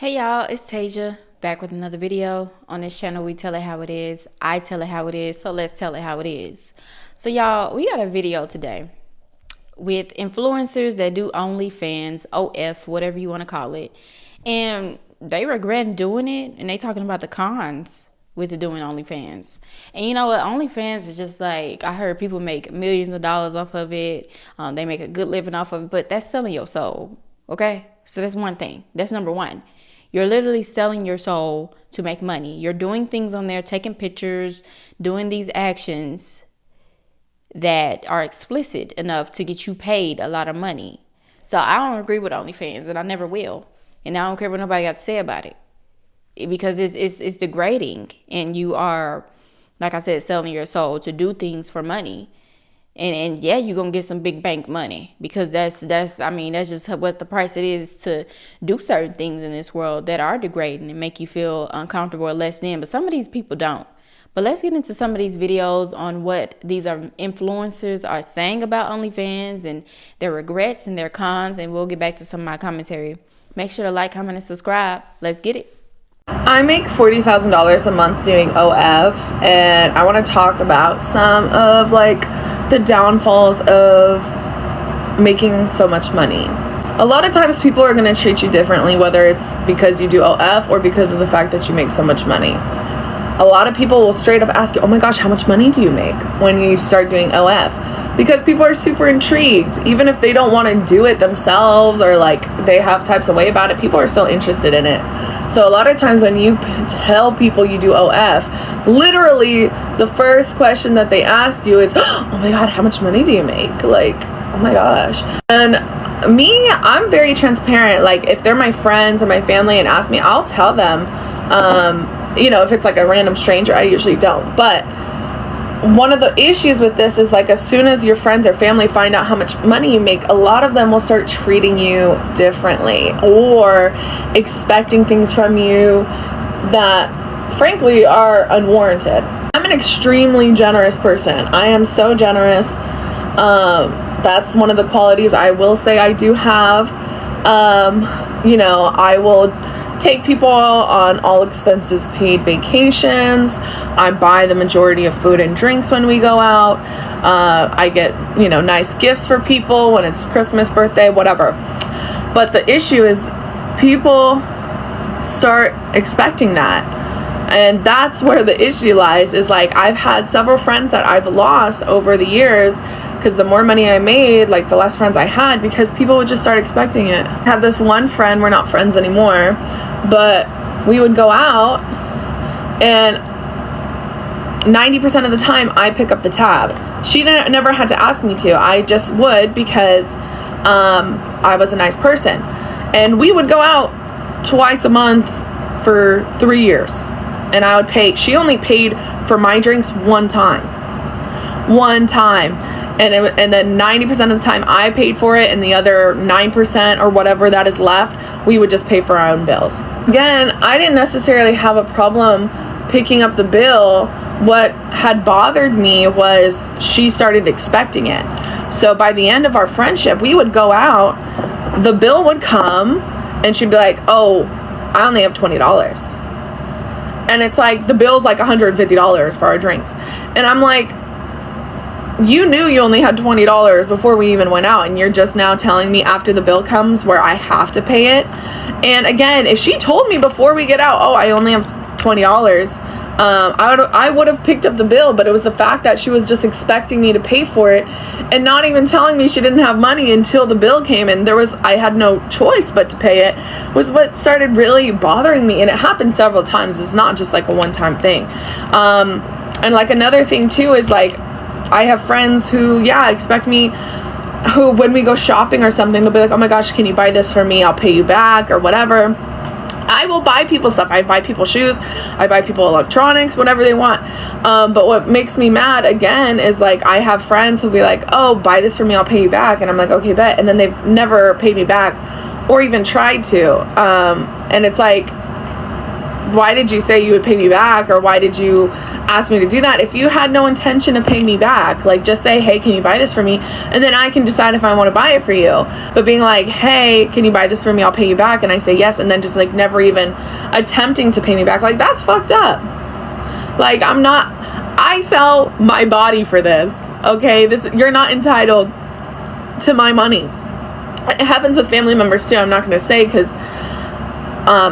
Hey y'all, it's Tasia back with another video. On this channel, we tell it how it is. I tell it how it is, so let's tell it how it is. So y'all, we got a video today with influencers that do OnlyFans, OF, whatever you want to call it. And they regret doing it, and they talking about the cons with doing OnlyFans. And you know what, OnlyFans is just like, I heard people make millions of dollars off of it. They make a good living off of it, but that's selling your soul, okay? So that's one thing. That's number one. You're literally selling your soul to make money. You're doing things on there, taking pictures, doing these actions that are explicit enough to get you paid a lot of money. So I don't agree with OnlyFans, and I never will. And I don't care what nobody got to say about it. Because it's degrading, and you are, like I said, selling your soul to do things for money. And yeah, you're gonna get some big bank money, because that's just what the price it is to do certain things in this world that are degrading and make you feel uncomfortable or less than. But some of these people don't. But let's get into some of these videos on what these influencers are saying about OnlyFans and their regrets and their cons, and we'll get back to some of my commentary. Make sure to like, comment, and subscribe. Let's get it. I make $40,000 a month doing OF, and I want to talk about some of the downfalls of making so much money. A lot of times people are going to treat you differently, whether it's because you do OF or because of the fact that you make so much money. A lot of people will straight up ask you, oh my gosh, how much money do you make when you start doing OF? Because people are super intrigued. Even if they don't want to do it themselves, or they have types of way about it, people are still interested in it. So a lot of times when you tell people you do OF, literally the first question that they ask you is, oh my god, how much money do you make? Oh my gosh. And me, I'm very transparent. If they're my friends or my family and ask me, I'll tell them. If it's a random stranger, I usually don't. But one of the issues with this is as soon as your friends or family find out how much money you make, a lot of them will start treating you differently or expecting things from you that frankly are unwarranted. I'm an extremely generous person. I am so generous. That's one of the qualities I will say I do have. I will take people on all expenses paid vacations. I buy the majority of food and drinks when we go out. I get, nice gifts for people when it's Christmas, birthday, whatever. But the issue is people start expecting that. And that's where the issue lies, is I've had several friends that I've lost over the years because the more money I made, the less friends I had, because people would just start expecting it. I have this one friend, we're not friends anymore, but we would go out and 90% of the time I pick up the tab. She never had to ask me to. I just would, because I was a nice person. And we would go out twice a month for 3 years. And I would pay. She only paid for my drinks one time. And then 90% of the time I paid for it, and the other 9% or whatever that is left, we would just pay for our own bills. Again, I didn't necessarily have a problem picking up the bill. What had bothered me was she started expecting it. So by the end of our friendship, we would go out, the bill would come, and she'd be like, oh, I only have $20. And it's the bill's $150 for our drinks. And I'm like, you knew you only had $20 before we even went out, and you're just now telling me after the bill comes where I have to pay it. And again, if she told me before we get out, oh, I only have $20, I would have picked up the bill. But it was the fact that she was just expecting me to pay for it and not even telling me she didn't have money until the bill came, and I had no choice but to pay it, was what started really bothering me. And it happened several times. It's not just a one-time thing. And another thing too is I have friends who, expect me, who when we go shopping or something, they'll be like, oh my gosh, can you buy this for me? I'll pay you back or whatever. I will buy people stuff. I buy people shoes. I buy people electronics, whatever they want. But what makes me mad, again, is I have friends who'll be like, oh, buy this for me, I'll pay you back. And I'm like, okay, bet. And then they've never paid me back or even tried to. And it's why did you say you would pay me back? Or why did you ask me to do that. If you had no intention of paying me back, like just say, hey, can you buy this for me? And then I can decide if I want to buy it for you. But being like, hey, can you buy this for me? I'll pay you back. And I say yes. And then just like never even attempting to pay me back. Like, that's fucked up. Like, I sell my body for this. Okay. You're not entitled to my money. It happens with family members too. I'm not going to say, because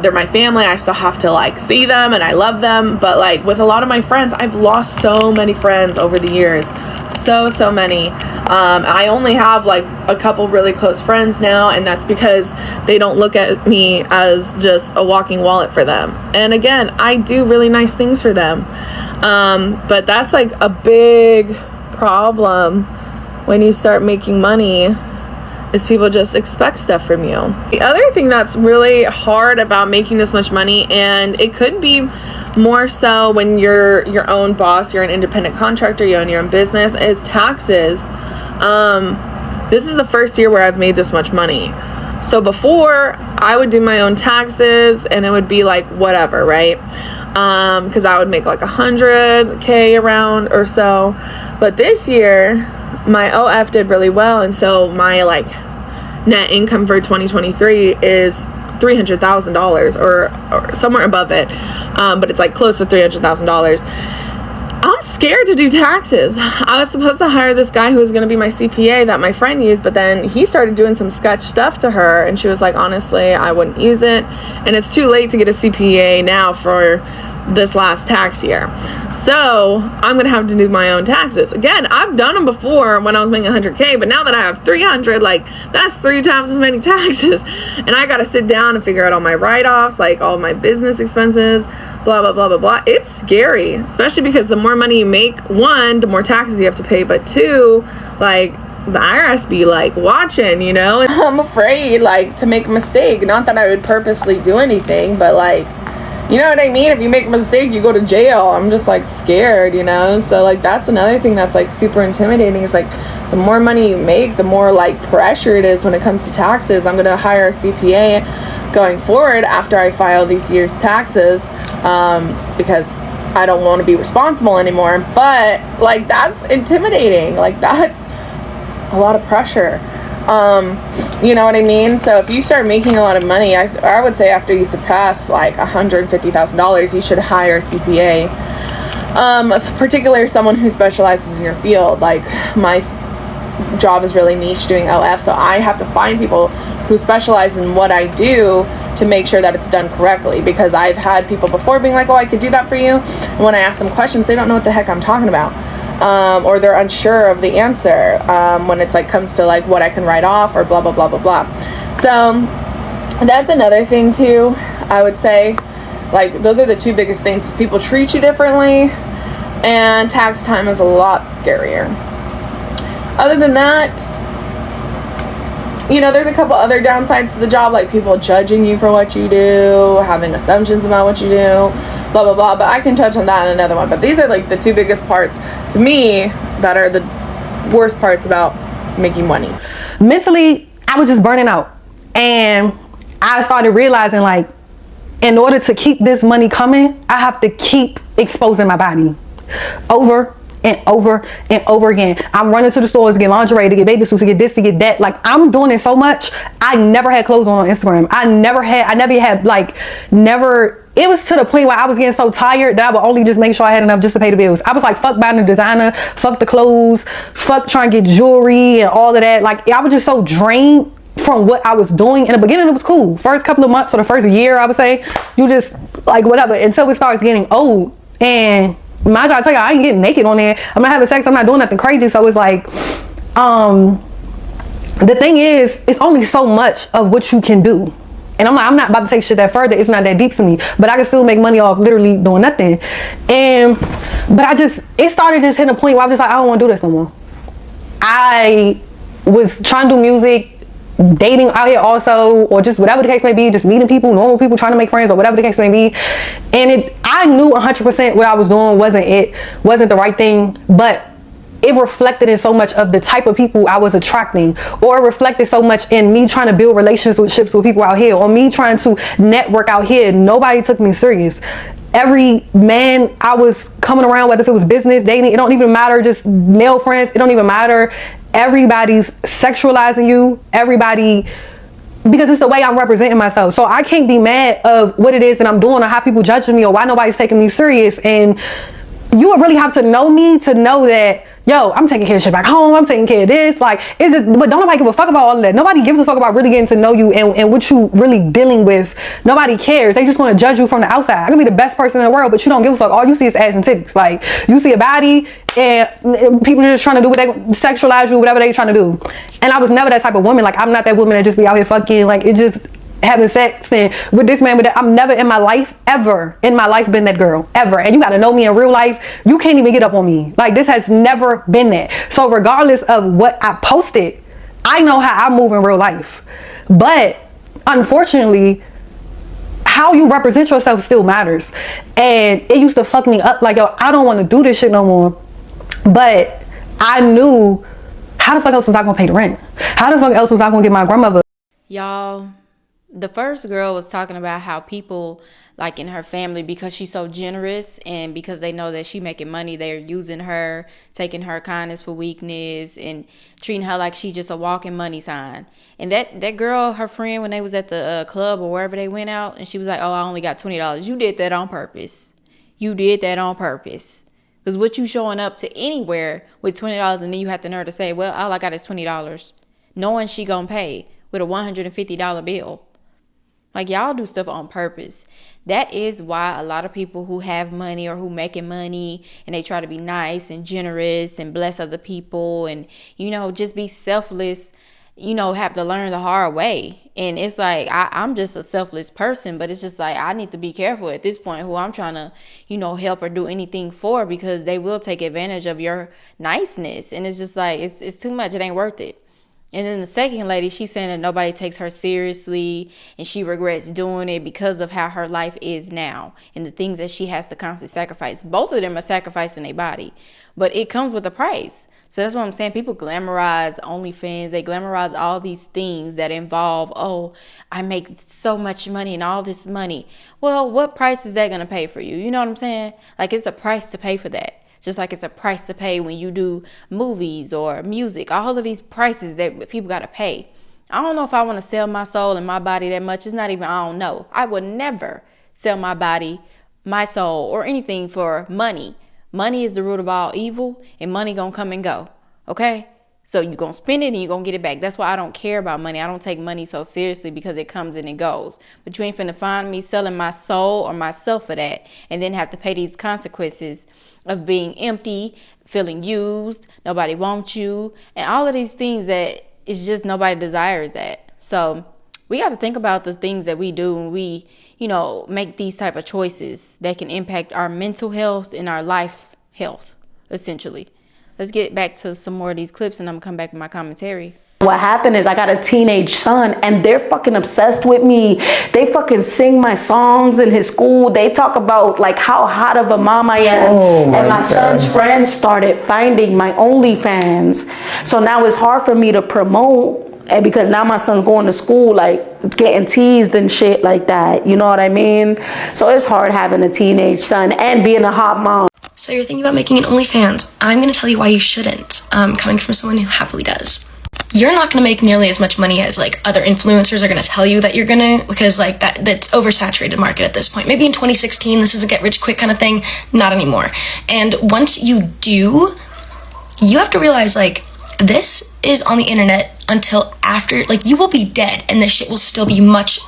they're my family. I still have to like see them and I love them. But like with a lot of my friends, I've lost so many friends over the years. So many. I only have like a couple really close friends now, and that's because they don't look at me as just a walking wallet for them. And again, I do really nice things for them. But that's like a big problem when you start making money, is people just expect stuff from you. The other thing that's really hard about making this much money, and it could be more so when you're your own boss, you're an independent contractor, you own your own business, is taxes. This is the first year where I've made this much money. So before, I would do my own taxes and it would be like whatever, right? Because I would make like $100K around or so. But this year, my OF did really well, and so my like net income for 2023 is $300,000 or somewhere above it, but it's like close to $300,000. I'm scared to do taxes. I was supposed to hire this guy who was going to be my CPA that my friend used, but then he started doing some sketch stuff to her, and she was like, honestly, I wouldn't use it, and it's too late to get a CPA now for this last tax year. So I'm gonna have to do my own taxes. Again, I've done them before when I was making 100K, but now that I have 300, like that's 3 times as many taxes. And I gotta sit down and figure out all my write-offs, like all my business expenses, blah, blah, blah, blah, blah. It's scary, especially because the more money you make, 1, the more taxes you have to pay, but 2, like the IRS be like watching, you know? And I'm afraid like to make a mistake. Not that I would purposely do anything, but like, you know what I mean? If you make a mistake, you go to jail. I'm just like scared, you know? So like that's another thing that's like super intimidating, is like the more money you make, the more like pressure it is when it comes to taxes. I'm gonna hire a CPA going forward after I file these year's taxes, because I don't want to be responsible anymore. But like that's intimidating. Like that's a lot of pressure. You know what I mean? So if you start making a lot of money, I would say after you surpass like $150,000, you should hire a CPA. Particularly someone who specializes in your field. Like my job is really niche doing OF, so I have to find people who specialize in what I do to make sure that it's done correctly, because I've had people before being like, oh, I could do that for you, and when I ask them questions, they don't know what the heck I'm talking about. Or they're unsure of the answer when it's like comes to like what I can write off or blah blah blah blah blah. So that's another thing too. I would say like those are the 2 biggest things, is people treat you differently, and tax time is a lot scarier. Other than that, you know, there's a couple other downsides to the job, like people judging you for what you do, having assumptions about what you do, blah blah blah, but I can touch on that in another one. But these are like the 2 biggest parts to me that are the worst parts about making money. Mentally, I was just burning out, and I started realizing like, in order to keep this money coming, I have to keep exposing my body over and over and over again. I'm running to the stores to get lingerie, to get baby suits, to get this, to get that. Like I'm doing it so much. I never had clothes on Instagram. I never had like, never. It was to the point where I was getting so tired that I would only just make sure I had enough just to pay the bills. I was like, fuck buying the designer, fuck the clothes, fuck trying to get jewelry and all of that. Like I was just so drained from what I was doing. In the beginning, it was cool. First couple of months or the first year, I would say, you just like whatever, until it starts getting old. And my job, I tell you, I ain't getting naked on there. I'm not having sex. I'm not doing nothing crazy. So it's like, the thing is, it's only so much of what you can do. And I'm like, I'm not about to take shit that further. It's not that deep to me, but I can still make money off literally doing nothing. But it started just hitting a point where I was just like, I don't want to do this no more. I was trying to do music, dating out here also, or just whatever the case may be, just meeting people, normal people, trying to make friends, or whatever the case may be. And I knew 100% what I was doing wasn't the right thing, but it reflected in so much of the type of people I was attracting, or it reflected so much in me trying to build relationships with people out here, or me trying to network out here. Nobody took me serious. every man I was coming around, whether if it was business, dating, it don't even matter, just male friends, it don't even matter. Everybody's sexualizing you. Everybody, because it's the way I'm representing myself. So I can't be mad of what it is that I'm doing or how people judging me or why nobody's taking me serious. And you would really have to know me to know that, yo, I'm taking care of shit back home. I'm taking care of this. Like, is it, but don't nobody give a fuck about all of that. Nobody gives a fuck about really getting to know you and what you really dealing with. Nobody cares. They just want to judge you from the outside. I can be the best person in the world, but you don't give a fuck. All you see is ass and titties. Like, you see a body and people are just trying to do what they sexualize you, whatever they trying to do. And I was never that type of woman. Like, I'm not that woman that just be out here fucking. Like, it just having sex and with this man, with that. I'm never in my life, ever in my life been that girl, ever. And you got to know me in real life. You can't even get up on me. Like, this has never been that. So regardless of what I posted, I know how I move in real life. But unfortunately, how you represent yourself still matters. And it used to fuck me up. Like, yo, I don't want to do this shit no more. But I knew, how the fuck else was I gonna pay the rent? How the fuck else was I gonna get my grandmother? Y'all, the first girl was talking about how people, like in her family, because she's so generous and because they know that she making money, they're using her, taking her kindness for weakness and treating her like she's just a walking money sign. And that girl, her friend, when they was at the club or wherever they went out, and she was like, oh, I only got $20. You did that on purpose. You did that on purpose. Because what you showing up to anywhere with $20 and then you have the nerve to say, well, all I got is $20, knowing she gonna pay with a $150 bill. Like, y'all do stuff on purpose. That is why a lot of people who have money or who making money and they try to be nice and generous and bless other people and, you know, just be selfless, you know, have to learn the hard way. And it's like, I'm just a selfless person, but it's just like, I need to be careful at this point who I'm trying to, you know, help or do anything for, because they will take advantage of your niceness. And it's just like, it's too much. It ain't worth it. And then the second lady, she's saying that nobody takes her seriously and she regrets doing it because of how her life is now and the things that she has to constantly sacrifice. Both of them are sacrificing their body, but it comes with a price. So that's what I'm saying. People glamorize OnlyFans. They glamorize all these things that involve, oh, I make so much money and all this money. Well, what price is that going to pay for you? You know what I'm saying? Like, it's a price to pay for that. Just like it's a price to pay when you do movies or music. All of these prices that people got to pay. I don't know if I want to sell my soul and my body that much. It's not even, I don't know. I would never sell my body, my soul, or anything for money. Money is the root of all evil, and money gonna come and go. Okay? So you're going to spend it and you're going to get it back. That's why I don't care about money. I don't take money so seriously, because it comes and it goes. But you ain't finna find me selling my soul or myself for that and then have to pay these consequences of being empty, feeling used, nobody wants you, and all of these things that it's just nobody desires that. So we got to think about the things that we do when we, you know, make these type of choices that can impact our mental health and our life health, essentially. Let's get back to some more of these clips and I'm gonna come back with my commentary. What happened is I got a teenage son and they're fucking obsessed with me. They fucking sing my songs in his school. They talk about like how hot of a mom I am. And my son's friends started finding my OnlyFans. So now it's hard for me to promote, and because now my son's going to school like getting teased and shit like that. You know what I mean? So it's hard having a teenage son and being a hot mom. So you're thinking about making an OnlyFans. I'm going to tell you why you shouldn't, coming from someone who happily does. You're not going to make nearly as much money as like other influencers are going to tell you that you're going to, because like that's oversaturated market at this point. Maybe in 2016, this is a get rich quick kind of thing. Not anymore. And once you do, you have to realize like this is on the internet until after, like you will be dead and this shit will still be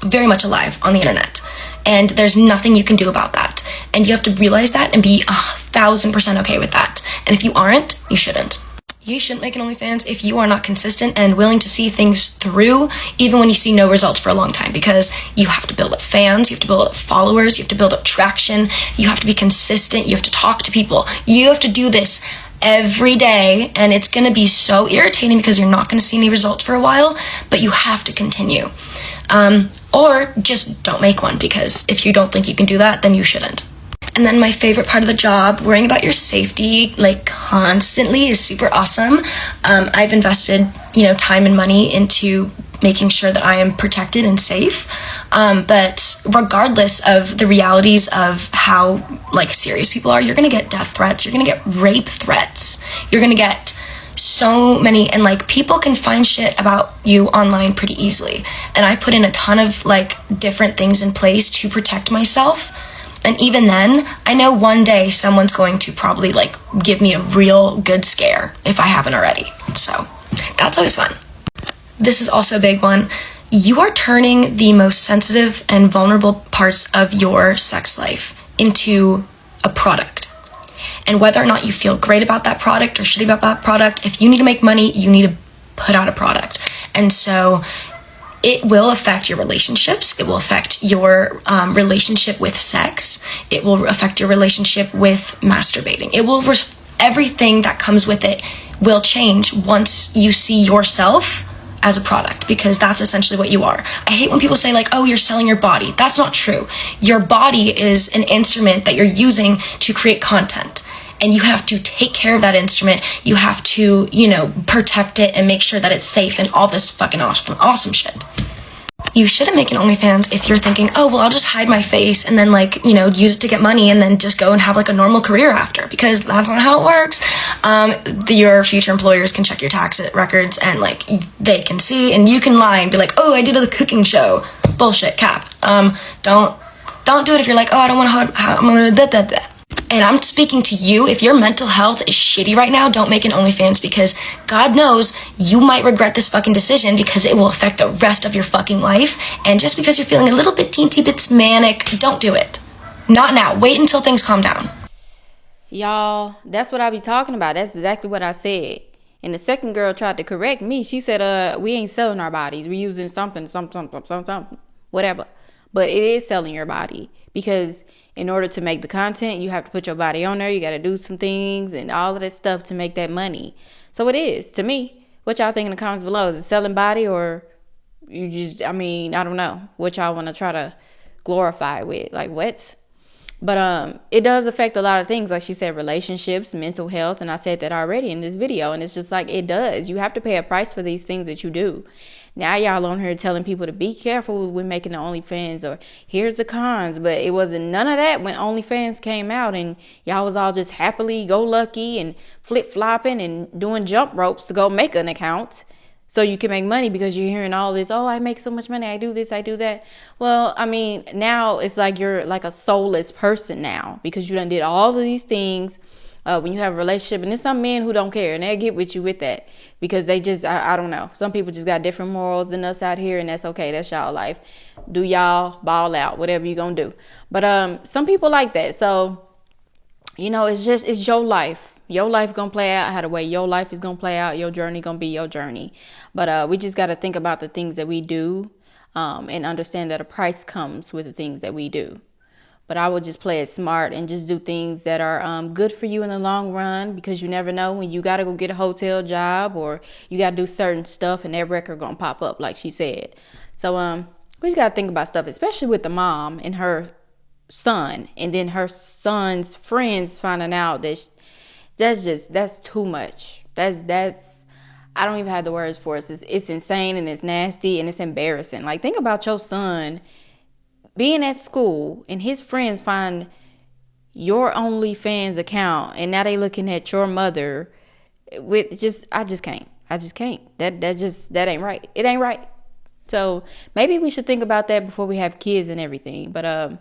very much alive on the internet. And there's nothing you can do about that. And you have to realize that and be 1,000% okay with that. And if you aren't, you shouldn't. You shouldn't make an OnlyFans if you are not consistent and willing to see things through, even when you see no results for a long time, because you have to build up fans, you have to build up followers, you have to build up traction, you have to be consistent, you have to talk to people. You have to do this every day, and it's going to be so irritating because you're not going to see any results for a while, but you have to continue. Or just don't make one, because if you don't think you can do that, then you shouldn't. And then my favorite part of the job, worrying about your safety like constantly, is super awesome. I've invested, time and money into making sure that I am protected and safe. But regardless of the realities of how like serious people are, you're gonna get death threats, you're gonna get rape threats, you're gonna get so many, and like people can find shit about you online pretty easily. And I put in a ton of like different things in place to protect myself. And even then, I know one day someone's going to probably like give me a real good scare if I haven't already. So that's always fun. This is also a big one. You are turning the most sensitive and vulnerable parts of your sex life into a product. And whether or not you feel great about that product or shitty about that product, if you need to make money, you need to put out a product. And so it will affect your relationships. It will affect your relationship with sex. It will affect your relationship with masturbating. It will, everything that comes with it will change once you see yourself as a product, because that's essentially what you are. I hate when people say like, oh, you're selling your body. That's not true. Your body is an instrument that you're using to create content. And you have to take care of that instrument. You have to, you know, protect it and make sure that it's safe and all this fucking awesome shit. You shouldn't make an OnlyFans if you're thinking, oh, well, I'll just hide my face and then like, you know, use it to get money and then just go and have like a normal career after, because that's not how it works. Your future employers can check your tax records and like they can see, and you can lie and be like, oh, I did a cooking show. Bullshit, cap. Don't do it if you're like, oh, I don't want to, I'm gonna And I'm speaking to you. If your mental health is shitty right now, don't make an OnlyFans, because God knows you might regret this fucking decision, because it will affect the rest of your fucking life. And just because you're feeling a little bit teensy bits manic, don't do it. Not now. Wait until things calm down. Y'all, that's what I be talking about. That's exactly what I said. And the second girl tried to correct me. She said, we ain't selling our bodies. We're using something, whatever. But it is selling your body, because in order to make the content, you have to put your body on there. You got to do some things and all of that stuff to make that money. So it is, to me. What y'all think in the comments below? Is it selling body, or you just, I mean, I don't know what y'all want to try to glorify with, like what? But it does affect a lot of things, like she said, relationships, mental health, and I said that already in this video. And it's just like, it does. You have to pay a price for these things that you do. Now y'all on here telling people to be careful when making the OnlyFans, or here's the cons. But it wasn't none of that when OnlyFans came out, and y'all was all just happily go lucky and flip flopping and doing jump ropes to go make an account so you can make money, because you're hearing all this, oh, I make so much money, I do this, I do that. Well, I mean, now it's like you're like a soulless person now, because you done did all of these things. When you have a relationship, and there's some men who don't care, and they'll get with you with that, because they just, I don't know. Some people just got different morals than us out here, and that's okay. That's y'all life. Do y'all, ball out, whatever you gonna do. But some people like that. So, you know, it's your life. Your life gonna play out how the way your life is gonna play out. Your journey gonna be your journey. But we just gotta think about the things that we do, and understand that a price comes with the things that we do. But I would just play it smart and just do things that are good for you in the long run, because you never know when you got to go get a hotel job, or you got to do certain stuff, and that record going to pop up, like she said. So we just got to think about stuff, especially with the mom and her son, and then her son's friends finding out that that's too much. That's I don't even have the words for it. It's insane, and it's nasty, and it's embarrassing. Like, think about your son being at school and his friends find your OnlyFans account, and now they looking at your mother with I just can't. That ain't right. It ain't right. So maybe we should think about that before we have kids and everything. But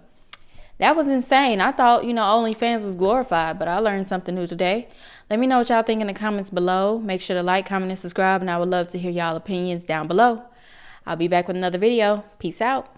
that was insane. I thought, OnlyFans was glorified, but I learned something new today. Let me know what y'all think in the comments below. Make sure to like, comment, and subscribe, and I would love to hear y'all opinions down below. I'll be back with another video. Peace out.